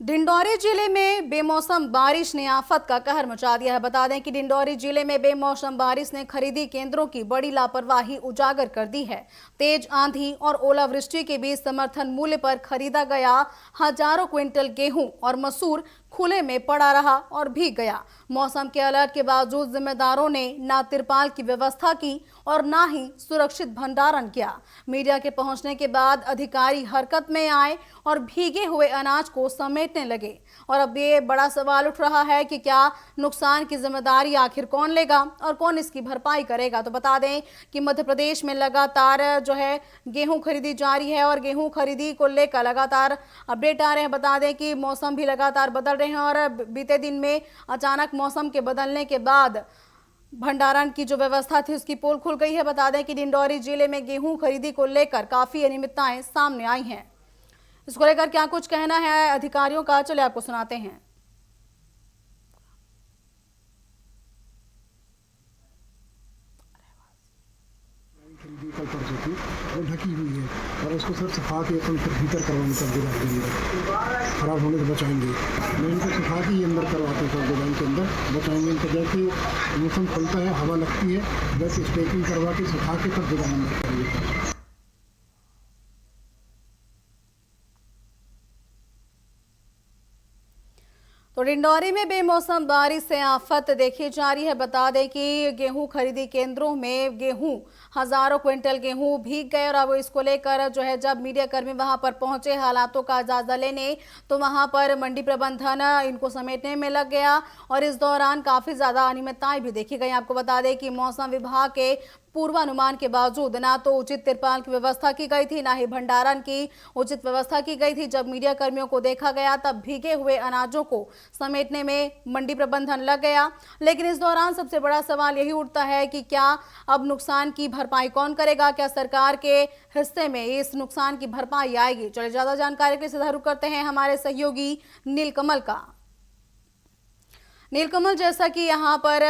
डिंडौरी जिले में बेमौसम बारिश ने आफत का कहर मचा दिया है। बता दें कि डिंडौरी जिले में बेमौसम बारिश ने खरीदी केंद्रों की बड़ी लापरवाही उजागर कर दी है। तेज आंधी और ओलावृष्टि के बीच समर्थन मूल्य पर खरीदा गया हजारों क्विंटल गेहूं और मसूर खुले में पड़ा रहा और भीग गया। मौसम के अलर्ट के बावजूद जिम्मेदारों ने न तिरपाल की व्यवस्था की और न ही सुरक्षित भंडारण किया। मीडिया के पहुंचने के बाद अधिकारी हरकत में आए और भीगे हुए अनाज को समेटने लगे। और अब ये बड़ा सवाल उठ रहा है कि क्या नुकसान की जिम्मेदारी आखिर कौन लेगा और कौन इसकी भरपाई करेगा। तो बता दें कि मध्य प्रदेश में लगातार गेहूं खरीदी जारी है और गेहूं खरीदी को लेकर लगातार अपडेट आ रहे हैं। बता दें कि मौसम भी लगातार बदल रहे हैं और बीते दिन में अचानक मौसम के बदलने के बाद भंडारण की जो व्यवस्था थी उसकी पोल खुल गई है। बता दें कि डिंडौरी जिले में गेहूं खरीदी को लेकर काफी अनियमितताएं सामने आई हैं। इसको लेकर क्या कुछ कहना है अधिकारियों का, चलिए आपको सुनाते हैं। खरीदी कल परसों की वो ढकी हुई है और उसको सिर्फ सुखा के अपन फिर भीतर करवाने सब गोदाम के अंदर खराब होने से बचाएंगे। मैं इनको सुखा के ही अंदर करवाता हूँ, सब गोदाम के अंदर बचाएंगे इनको। जैसे मौसम खुलता है, हवा लगती है, वैसे स्टेकिंग करवा के सुखा के तब गोदाम अंदर करेंगे। तो डिंडौरी में बेमौसम बारिश से आफत देखी जा रही है। बता दें कि गेहूं खरीदी केंद्रों में गेहूं हजारों क्विंटल गेहूं भीग गए और अब इसको लेकर जब मीडिया कर्मी वहां पर पहुंचे हालातों का जायजा लेने, तो वहां पर मंडी प्रबंधन इनको समेटने में लग गया और इस दौरान काफी ज्यादा अनियमितताएं भी देखी गई। आपको बता दें कि मौसम विभाग के पूर्वानुमान के बावजूद ना तो उचित तिरपाल की व्यवस्था की गई थी, ना ही भंडारण की उचित व्यवस्था की गई थी। जब मीडिया कर्मियों को देखा गया तब भीगे हुए अनाजों को समेटने में मंडी प्रबंधन लग गया। लेकिन इस दौरान सबसे बड़ा सवाल यही उठता है कि क्या अब नुकसान की भरपाई कौन करेगा, क्या सरकार के हिस्से में इस नुकसान की भरपाई आएगी। चलिए ज्यादा जानकारी के लिए रुख करते हैं हमारे सहयोगी नीलकमल का। नीलकमल, जैसा कि यहाँ पर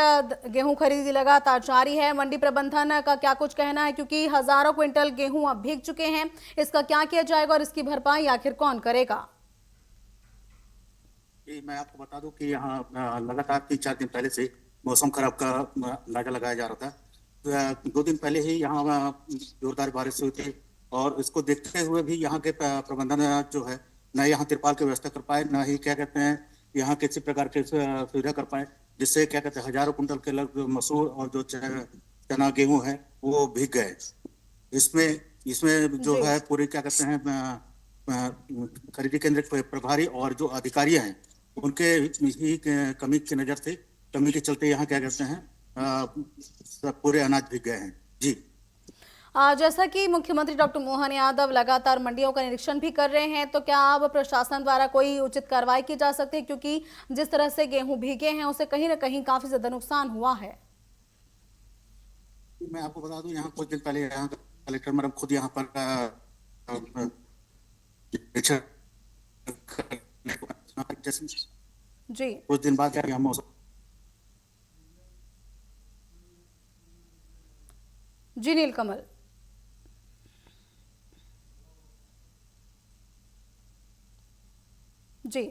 गेहूं खरीदी लगातार जारी है, मंडी प्रबंधन का क्या कुछ कहना है, क्योंकि हजारों क्विंटल गेहूं अब भीग चुके हैं, इसका क्या किया जाएगा और इसकी भरपाई आखिर कौन करेगा। मैं आपको बता दूं कि यहाँ लगातार 3-4 दिन पहले से मौसम खराब का अंदाजा लगाया जा रहा था। 2 दिन पहले ही यहाँ जोरदार बारिश हुई थी और इसको देखते हुए भी यहाँ के प्रबंधन जो है न यहाँ तिरपाल की व्यवस्था कर पाए, न ही क्या कहते हैं यहाँ किसी प्रकार की सुविधा कर पाए, जिससे क्या कहते हैं हजारों कुंटल के लगभग मसूर और जो चना गेहूं है वो भीग गए। इसमें जो है पूरे क्या कहते हैं खरीदी केंद्र प्रभारी और जो अधिकारी हैं उनके ही कमी की नजर से, कमी के चलते यहाँ क्या कहते हैं पूरे अनाज भीग गए हैं। जी, जैसा कि मुख्यमंत्री डॉक्टर मोहन यादव लगातार मंडियों का निरीक्षण भी कर रहे हैं, तो क्या अब प्रशासन द्वारा कोई उचित कार्रवाई की जा सकती है, क्योंकि जिस तरह से गेहूं भीगे हैं उसे कहीं ना कहीं काफी ज्यादा नुकसान हुआ है। मैं आपको बता दूं यहाँ कुछ दिन पहले यहाँ कलेक्टर मैडम खुद यहाँ पर जी, कुछ दिन बाद यहाँ मौसम जी नीलकमल। जी,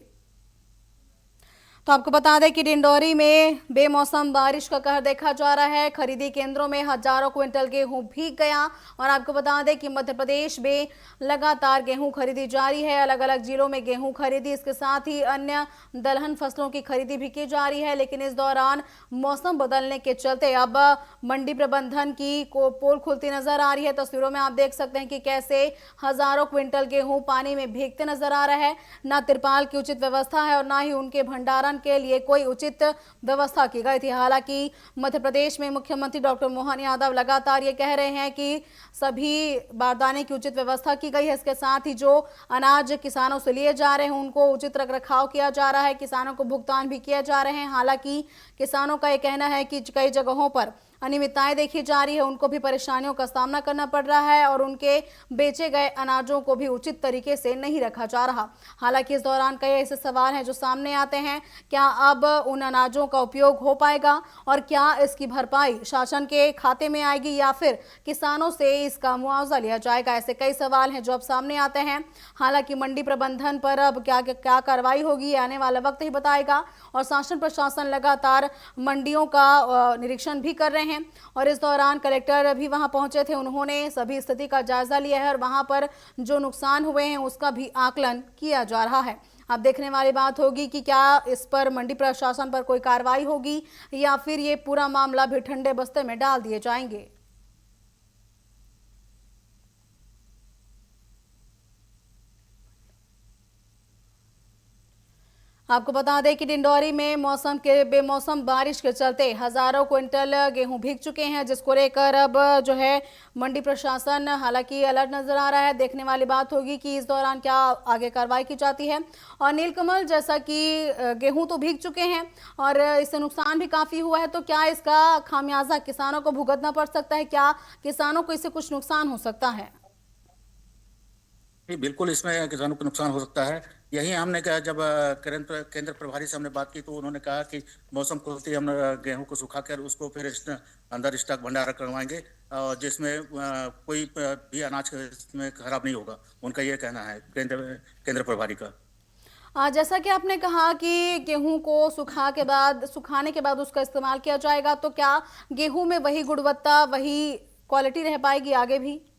तो आपको बता दें कि डिंडौरी में बेमौसम बारिश का कहर देखा जा रहा है। खरीदी केंद्रों में हजारों क्विंटल गेहूं भीग गया और आपको बता दें कि मध्य प्रदेश में लगातार गेहूं खरीदी जारी है। अलग अलग जिलों में गेहूं खरीदी, इसके साथ ही अन्य दलहन फसलों की खरीदी भी की जा रही है। लेकिन इस दौरान मौसम बदलने के चलते अब मंडी प्रबंधन की पोल खुलती नजर आ रही है। तस्वीरों में आप देख सकते हैं कि कैसे हजारों क्विंटल गेहूं पानी में भीगते नजर आ रहा है। न तिरपाल की उचित व्यवस्था है और न ही उनके भंडारण के लिए कोई उचित व्यवस्था की गई थी। हालांकि मध्य प्रदेश में मुख्यमंत्री डॉक्टर मोहन यादव लगातार ये कह रहे हैं कि सभी बारदाने की उचित व्यवस्था की गई है। इसके साथ ही जो अनाज किसानों से लिए जा रहे हैं उनको उचित रखरखाव किया जा रहा है, किसानों को भुगतान भी किए जा रहे हैं। हालांकि किसानों का ये कहना है कि कई जगहों पर अनियमितताएं देखी जा रही है, उनको भी परेशानियों का सामना करना पड़ रहा है और उनके बेचे गए अनाजों को भी उचित तरीके से नहीं रखा जा रहा। हालांकि इस दौरान कई ऐसे सवाल हैं जो सामने आते हैं, क्या अब उन अनाजों का उपयोग हो पाएगा और क्या इसकी भरपाई शासन के खाते में आएगी या फिर किसानों से इसका मुआवजा लिया जाएगा? ऐसे कई सवाल हैं जो अब सामने आते हैं। हालांकि मंडी प्रबंधन पर अब क्या कार्रवाई होगी, आने वाला वक्त ही बताएगा और शासन प्रशासन लगातार मंडियों का निरीक्षण भी कर रहे हैं और इस दौरान कलेक्टर भी वहां पहुंचे थे। उन्होंने सभी स्थिति का जायजा लिया है और वहां पर जो नुकसान हुए हैं उसका भी आकलन किया जा रहा है। अब देखने वाली बात होगी कि क्या इस पर मंडी प्रशासन पर कोई कार्रवाई होगी या फिर ये पूरा मामला भी ठंडे बस्ते में डाल दिए जाएंगे। आपको बता दें कि डिंडौरी में मौसम के बेमौसम बारिश के चलते हजारों क्विंटल गेहूं भीग चुके हैं, जिसको लेकर अब जो है मंडी प्रशासन हालांकि अलर्ट नजर आ रहा है। देखने वाली बात होगी कि इस दौरान क्या आगे कार्रवाई की जाती है। और नीलकमल, जैसा कि गेहूं तो भीग चुके हैं और इससे नुकसान भी काफी हुआ है, तो क्या इसका खामियाजा किसानों को भुगतना पड़ सकता है? क्या किसानों को इससे कुछ नुकसान हो सकता है? जी, बिल्कुल इसमें किसानों को नुकसान हो सकता है। यही हमने कहा, जब केंद्र प्रभारी से हमने बात की तो उन्होंने कहा कि मौसम खुलते ही हम गेहूं को सुखाकर उसको फिर अंदर स्टॉक भंडारण करवाएंगे और जिसमें कोई भी अनाज इसमें खराब नहीं होगा। उनका ये कहना है केंद्र प्रभारी का। जैसा कि आपने कहा कि गेहूं को सुखाने के बाद उसका इस्तेमाल किया जाएगा, तो क्या गेहूं में वही गुणवत्ता, वही क्वालिटी रह पाएगी आगे भी?